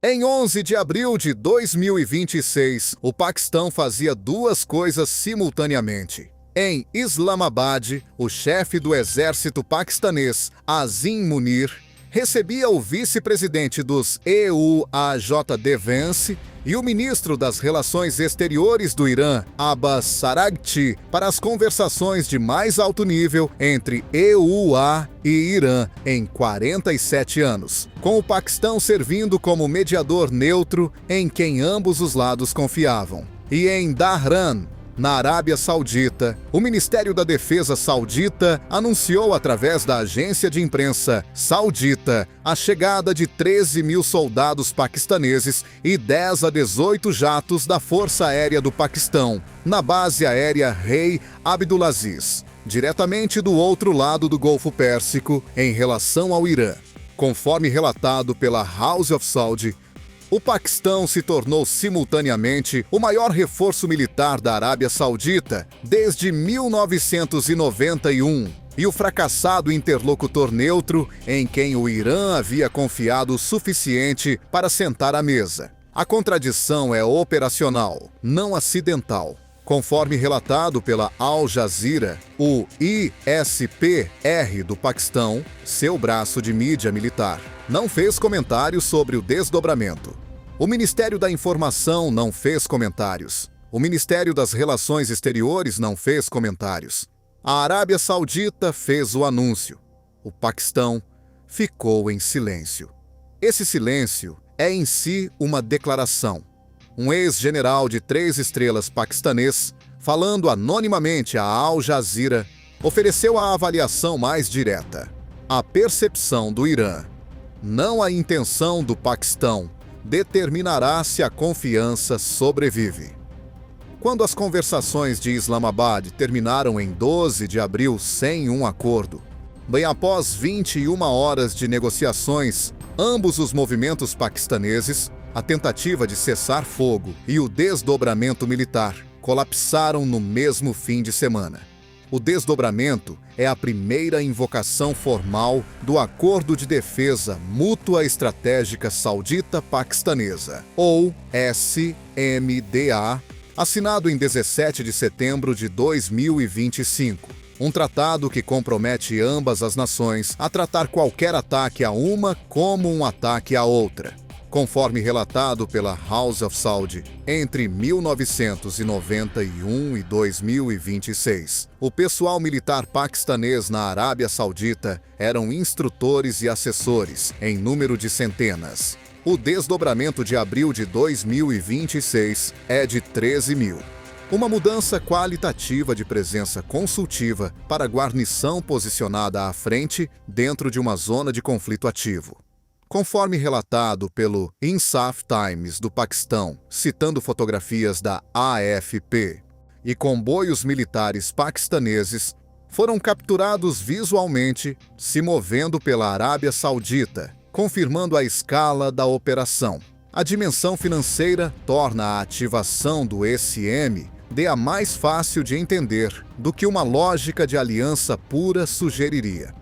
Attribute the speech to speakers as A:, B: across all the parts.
A: Em 11 de abril de 2026, o Paquistão fazia duas coisas simultaneamente. Em Islamabad, o chefe do exército paquistanês, Azim Munir, recebia o vice-presidente dos EUAJD Vance e o ministro das Relações Exteriores do Irã, Abbas Araghchi, para as conversações de mais alto nível entre EUA e Irã em 47 anos, com o Paquistão servindo como mediador neutro em quem ambos os lados confiavam. E em Dhahran, na Arábia Saudita, o Ministério da Defesa saudita anunciou através da agência de imprensa saudita a chegada de 13 mil soldados paquistaneses e 10 a 18 jatos da Força Aérea do Paquistão, na base aérea Rei Abdulaziz, diretamente do outro lado do Golfo Pérsico, em relação ao Irã. Conforme relatado pela House of Saudi, o Paquistão se tornou simultaneamente o maior reforço militar da Arábia Saudita desde 1991 e o fracassado interlocutor neutro em quem o Irã havia confiado o suficiente para sentar à mesa. A contradição é operacional, não acidental. Conforme relatado pela Al Jazeera, o ISPR do Paquistão, seu braço de mídia militar, não fez comentários sobre o desdobramento. O Ministério da Informação não fez comentários. O Ministério das Relações Exteriores não fez comentários. A Arábia Saudita fez o anúncio. O Paquistão ficou em silêncio. Esse silêncio é em si uma declaração. Um ex-general de 3 estrelas paquistanês, falando anonimamente a Al Jazeera, ofereceu a avaliação mais direta. A percepção do Irã, não a intenção do Paquistão, determinará se a confiança sobrevive. Quando as conversações de Islamabad terminaram em 12 de abril sem um acordo, bem após 21 horas de negociações, ambos os movimentos paquistaneses, a tentativa de cessar fogo e o desdobramento militar, colapsaram no mesmo fim de semana. O desdobramento é a primeira invocação formal do Acordo de Defesa Mútua Estratégica Saudita-Paquistanesa, ou SMDA, assinado em 17 de setembro de 2025. Um tratado que compromete ambas as nações a tratar qualquer ataque a uma como um ataque à outra. Conforme relatado pela House of Saudi, entre 1991 e 2026, o pessoal militar paquistanês na Arábia Saudita eram instrutores e assessores, em número de centenas. O desdobramento de abril de 2026 é de 13 mil. Uma mudança qualitativa de presença consultiva para a guarnição posicionada à frente dentro de uma zona de conflito ativo. Conforme relatado pelo Insaf Times do Paquistão, citando fotografias da AFP, e comboios militares paquistaneses foram capturados visualmente se movendo pela Arábia Saudita, confirmando a escala da operação. A dimensão financeira torna a ativação do SM a mais fácil de entender do que uma lógica de aliança pura sugeriria.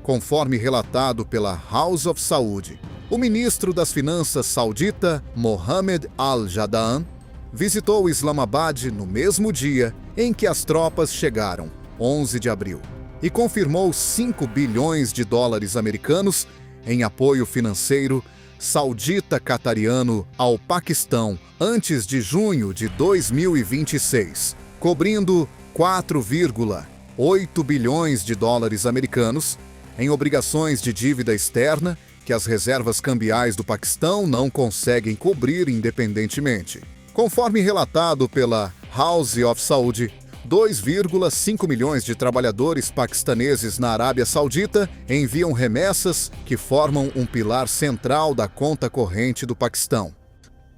A: Conforme relatado pela House of Saudi, o ministro das Finanças saudita, Mohammed Al-Jadaan, visitou Islamabad no mesmo dia em que as tropas chegaram, 11 de abril, e confirmou 5 bilhões de dólares americanos em apoio financeiro saudita-catariano ao Paquistão antes de junho de 2026, cobrindo 4,8 bilhões de dólares americanos em obrigações de dívida externa que as reservas cambiais do Paquistão não conseguem cobrir independentemente. Conforme relatado pela House of Saudi, 2,5 milhões de trabalhadores paquistaneses na Arábia Saudita enviam remessas que formam um pilar central da conta corrente do Paquistão.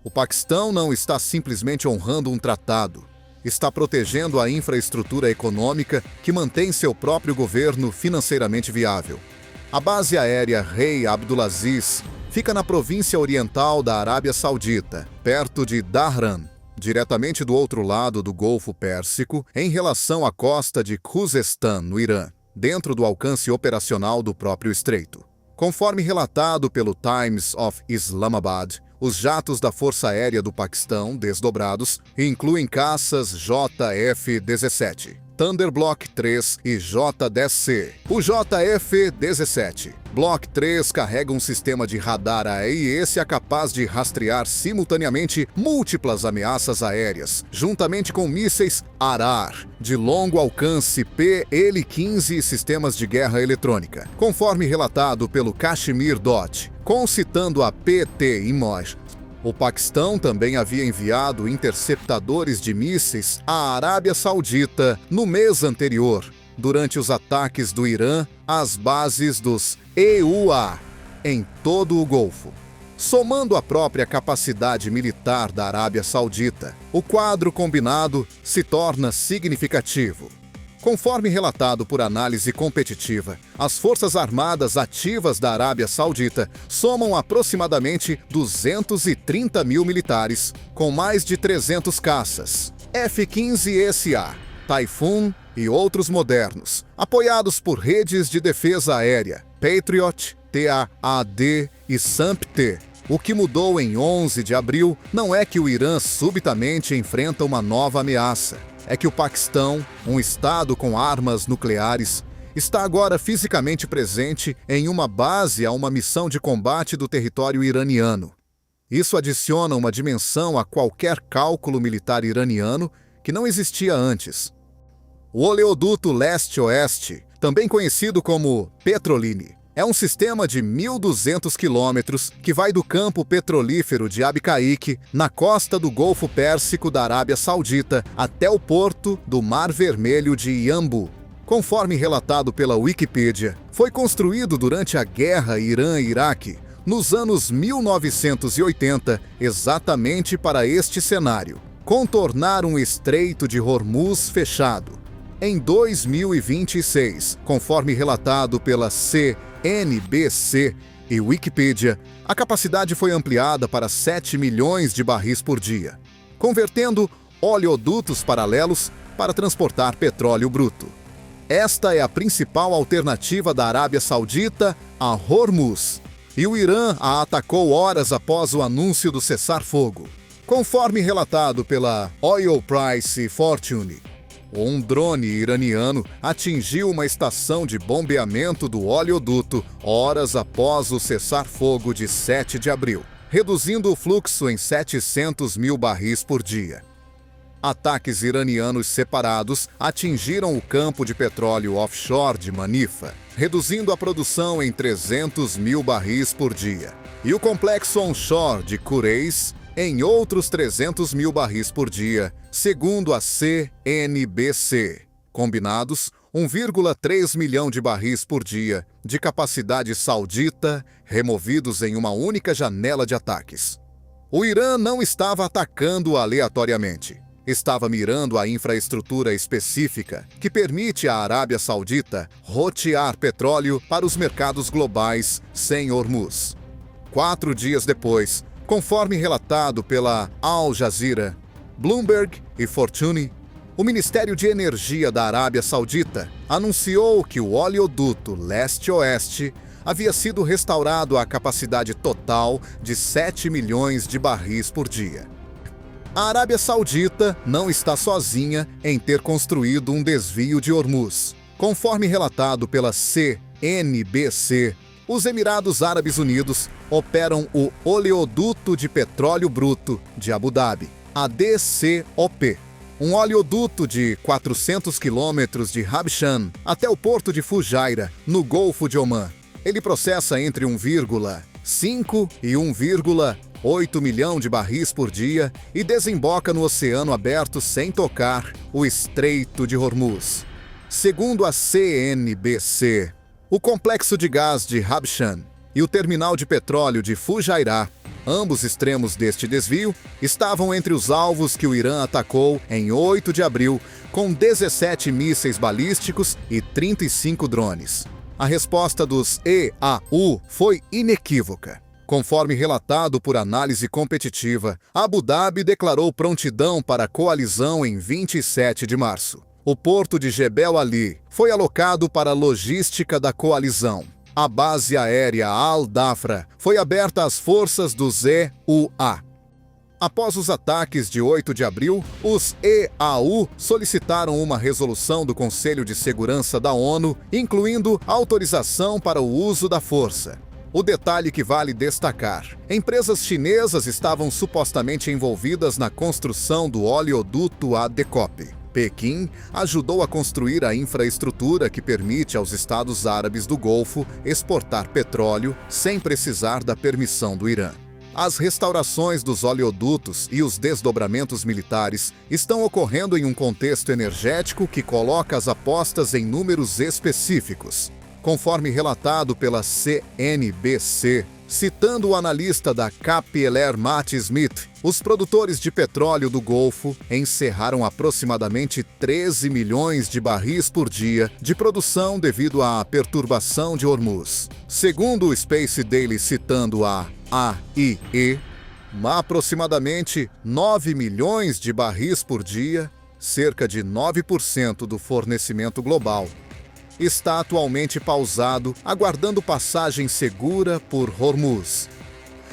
A: O Paquistão não está simplesmente honrando um tratado, está protegendo a infraestrutura econômica que mantém seu próprio governo financeiramente viável. A base aérea Rei Abdulaziz fica na província oriental da Arábia Saudita, perto de Dhahran, diretamente do outro lado do Golfo Pérsico, em relação à costa de Khuzestan, no Irã, dentro do alcance operacional do próprio estreito. Conforme relatado pelo Times of Islamabad, Os jatos da Força Aérea do Paquistão, desdobrados, incluem caças JF-17, Thunder Block 3 e J-10C. O JF-17 Block 3 carrega um sistema de radar AIS capaz de rastrear simultaneamente múltiplas ameaças aéreas, juntamente com mísseis ARAR de longo alcance PL-15 e sistemas de guerra eletrônica, conforme relatado pelo Kashmir Dot, concitando a PT Imoj. O Paquistão também havia enviado interceptadores de mísseis à Arábia Saudita no mês anterior, durante os ataques do Irã às bases dos EUA em todo o Golfo. Somando a própria capacidade militar da Arábia Saudita, o quadro combinado se torna significativo. Conforme relatado por Análise Competitiva, as Forças Armadas ativas da Arábia Saudita somam aproximadamente 230 mil militares, com mais de 300 caças, F-15SA, Typhoon e outros modernos, apoiados por redes de defesa aérea, Patriot, TAAD e SAMP-T. O que mudou em 11 de abril não é que o Irã subitamente enfrenta uma nova ameaça. É que o Paquistão, um estado com armas nucleares, está agora fisicamente presente em uma base a uma missão de combate do território iraniano. Isso adiciona uma dimensão a qualquer cálculo militar iraniano que não existia antes. O oleoduto leste-oeste, também conhecido como Petroline, é um sistema de 1.200 quilômetros que vai do campo petrolífero de Abqaiq, na costa do Golfo Pérsico da Arábia Saudita, até o porto do Mar Vermelho de Yanbu. Conforme relatado pela Wikipedia, foi construído durante a Guerra Irã-Iraque, nos anos 1980, exatamente para este cenário: contornar um estreito de Hormuz fechado. Em 2026, conforme relatado pela CNBC e Wikipedia, a capacidade foi ampliada para 7 milhões de barris por dia, convertendo oleodutos paralelos para transportar petróleo bruto. Esta é a principal alternativa da Arábia Saudita a Hormuz, e o Irã a atacou horas após o anúncio do cessar-fogo. Conforme relatado pela Oil Price Fortune, um drone iraniano atingiu uma estação de bombeamento do oleoduto horas após o cessar-fogo de 7 de abril, reduzindo o fluxo em 700 mil barris por dia. Ataques iranianos separados atingiram o campo de petróleo offshore de Manifa, reduzindo a produção em 300 mil barris por dia, e o complexo onshore de Khurais em outros 300 mil barris por dia, segundo a CNBC. Combinados, 1,3 milhão de barris por dia de capacidade saudita removidos em uma única janela de ataques. O Irã não estava atacando aleatoriamente. Estava mirando a infraestrutura específica que permite à Arábia Saudita rotear petróleo para os mercados globais sem Hormuz. 4 dias depois, conforme relatado pela Al Jazeera, Bloomberg e Fortune, o Ministério de Energia da Arábia Saudita anunciou que o oleoduto leste-oeste havia sido restaurado à capacidade total de 7 milhões de barris por dia. A Arábia Saudita não está sozinha em ter construído um desvio de Hormuz. Conforme relatado pela CNBC, os Emirados Árabes Unidos operam o Oleoduto de Petróleo Bruto de Abu Dhabi, ADCOP, um oleoduto de 400 quilômetros de Habshan até o porto de Fujairah, no Golfo de Omã. Ele processa entre 1,5 e 1,8 milhão de barris por dia e desemboca no Oceano Aberto sem tocar o Estreito de Hormuz. Segundo a CNBC, o complexo de gás de Habshan e o terminal de petróleo de Fujairah, ambos extremos deste desvio, estavam entre os alvos que o Irã atacou em 8 de abril com 17 mísseis balísticos e 35 drones. A resposta dos EAU foi inequívoca. Conforme relatado por Análise Competitiva, Abu Dhabi declarou prontidão para a coalizão em 27 de março. O porto de Jebel Ali foi alocado para a logística da coalizão. A base aérea Al-Dhafra foi aberta às forças do EUA. Após os ataques de 8 de abril, os EAU solicitaram uma resolução do Conselho de Segurança da ONU, incluindo autorização para o uso da força. O detalhe que vale destacar: empresas chinesas estavam supostamente envolvidas na construção do oleoduto ADCOP. Pequim ajudou a construir a infraestrutura que permite aos Estados Árabes do Golfo exportar petróleo sem precisar da permissão do Irã. As restaurações dos oleodutos e os desdobramentos militares estão ocorrendo em um contexto energético que coloca as apostas em números específicos. Conforme relatado pela CNBC, citando o analista da Capeller Matt Smith, os produtores de petróleo do Golfo encerraram aproximadamente 13 milhões de barris por dia de produção devido à perturbação de Hormuz. Segundo o Space Daily, citando a AIE, aproximadamente 9 milhões de barris por dia, cerca de 9% do fornecimento global, está atualmente pausado, aguardando passagem segura por Hormuz.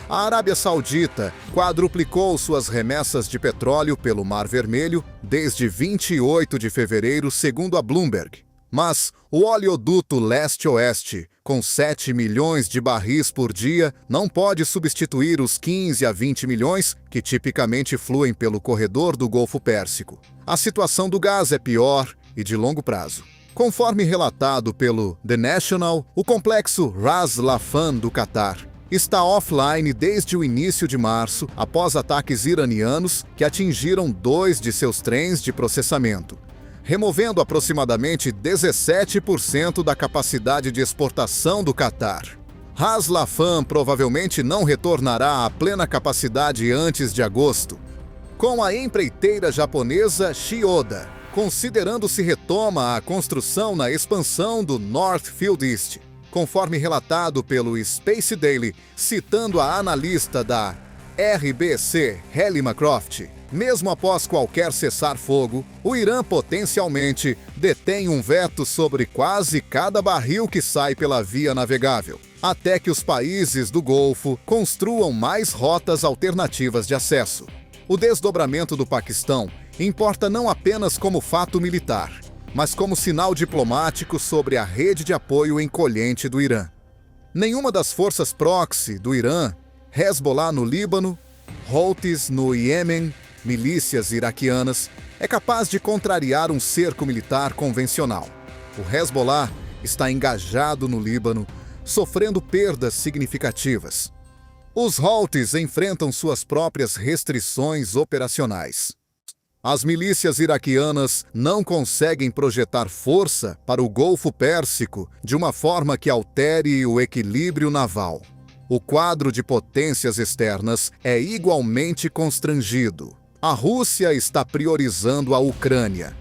A: A Arábia Saudita quadruplicou suas remessas de petróleo pelo Mar Vermelho desde 28 de fevereiro, segundo a Bloomberg. Mas o oleoduto leste-oeste, com 7 milhões de barris por dia, não pode substituir os 15 a 20 milhões que tipicamente fluem pelo corredor do Golfo Pérsico. A situação do gás é pior e de longo prazo. Conforme relatado pelo The National, o complexo Ras Laffan do Catar está offline desde o início de março, após ataques iranianos que atingiram 2 de seus trens de processamento, removendo aproximadamente 17% da capacidade de exportação do Catar. Ras Laffan provavelmente não retornará à plena capacidade antes de agosto, com a empreiteira japonesa Chiyoda considerando se retoma a construção na expansão do North Field East, conforme relatado pelo Space Daily, citando a analista da RBC, Hallie McCroft. Mesmo após qualquer cessar-fogo, o Irã potencialmente detém um veto sobre quase cada barril que sai pela via navegável, até que os países do Golfo construam mais rotas alternativas de acesso. O desdobramento do Paquistão importa não apenas como fato militar, mas como sinal diplomático sobre a rede de apoio encolhente do Irã. Nenhuma das forças proxy do Irã, Hezbollah no Líbano, Houthis no Iêmen, milícias iraquianas, é capaz de contrariar um cerco militar convencional. O Hezbollah está engajado no Líbano, sofrendo perdas significativas. Os Houthis enfrentam suas próprias restrições operacionais. As milícias iraquianas não conseguem projetar força para o Golfo Pérsico de uma forma que altere o equilíbrio naval. O quadro de potências externas é igualmente constrangido. A Rússia está priorizando a Ucrânia.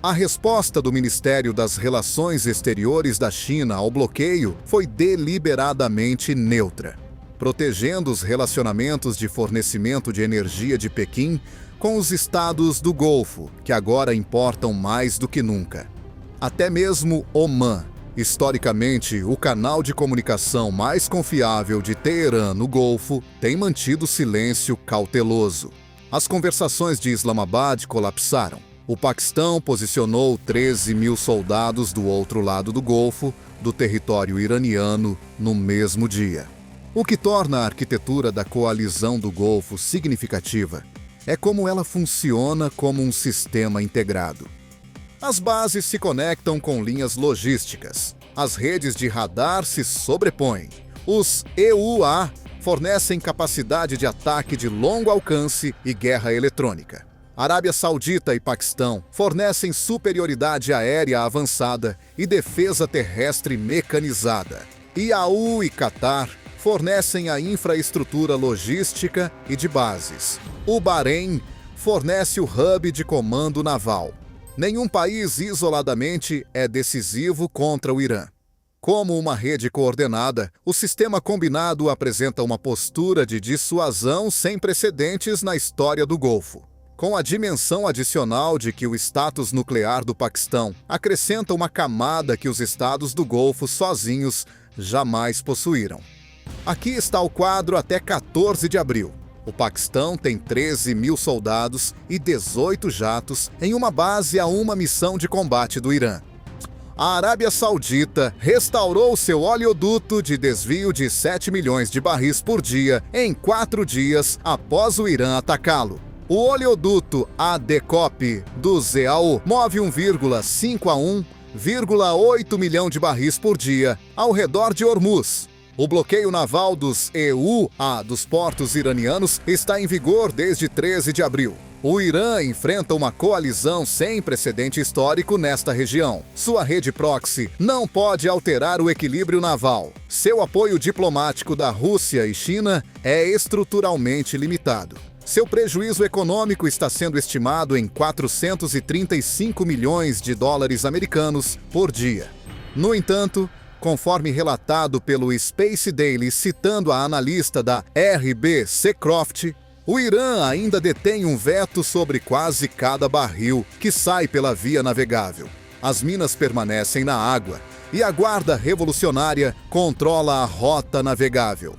A: A resposta do Ministério das Relações Exteriores da China ao bloqueio foi deliberadamente neutra, protegendo os relacionamentos de fornecimento de energia de Pequim com os estados do Golfo, que agora importam mais do que nunca. Até mesmo Omã, historicamente o canal de comunicação mais confiável de Teherã no Golfo, tem mantido silêncio cauteloso. As conversações de Islamabad colapsaram. O Paquistão posicionou 13 mil soldados do outro lado do Golfo, do território iraniano, no mesmo dia. O que torna a arquitetura da coalizão do Golfo significativa é como ela funciona como um sistema integrado. As bases se conectam com linhas logísticas. As redes de radar se sobrepõem. Os EUA fornecem capacidade de ataque de longo alcance e guerra eletrônica. Arábia Saudita e Paquistão fornecem superioridade aérea avançada e defesa terrestre mecanizada. IAU e Catar fornecem a infraestrutura logística e de bases. O Bahrein fornece o hub de comando naval. Nenhum país isoladamente é decisivo contra o Irã. Como uma rede coordenada, o sistema combinado apresenta uma postura de dissuasão sem precedentes na história do Golfo. Com a dimensão adicional de que o status nuclear do Paquistão acrescenta uma camada que os estados do Golfo sozinhos jamais possuíram. Aqui está o quadro até 14 de abril. O Paquistão tem 13 mil soldados e 18 jatos em uma base a uma missão de combate do Irã. A Arábia Saudita restaurou seu oleoduto de desvio de 7 milhões de barris por dia em 4 dias após o Irã atacá-lo. O oleoduto ADCOP do ZAO move 1,5 a 1,8 milhão de barris por dia ao redor de Hormuz. O bloqueio naval dos EUA dos portos iranianos está em vigor desde 13 de abril. O Irã enfrenta uma coalizão sem precedente histórico nesta região. Sua rede proxy não pode alterar o equilíbrio naval. Seu apoio diplomático da Rússia e China é estruturalmente limitado. Seu prejuízo econômico está sendo estimado em 435 milhões de dólares americanos por dia. No entanto, conforme relatado pelo Space Daily citando a analista da RBC Croft, o Irã ainda detém um veto sobre quase cada barril que sai pela via navegável. As minas permanecem na água e a Guarda Revolucionária controla a rota navegável.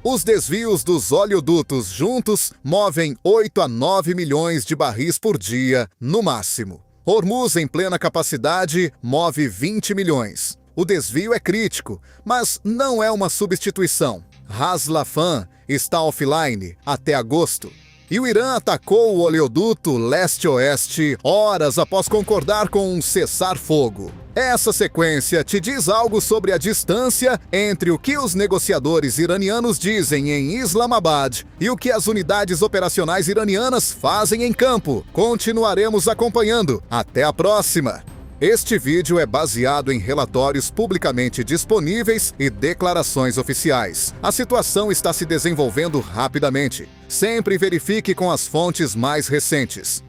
A: Os desvios dos oleodutos juntos movem 8 a 9 milhões de barris por dia, no máximo. Hormuz, em plena capacidade, move 20 milhões. O desvio é crítico, mas não é uma substituição. Ras Laffan está offline até agosto. E o Irã atacou o oleoduto leste-oeste horas após concordar com um cessar-fogo. Essa sequência te diz algo sobre a distância entre o que os negociadores iranianos dizem em Islamabad e o que as unidades operacionais iranianas fazem em campo. Continuaremos acompanhando. Até a próxima! Este vídeo é baseado em relatórios publicamente disponíveis e declarações oficiais. A situação está se desenvolvendo rapidamente. Sempre verifique com as fontes mais recentes.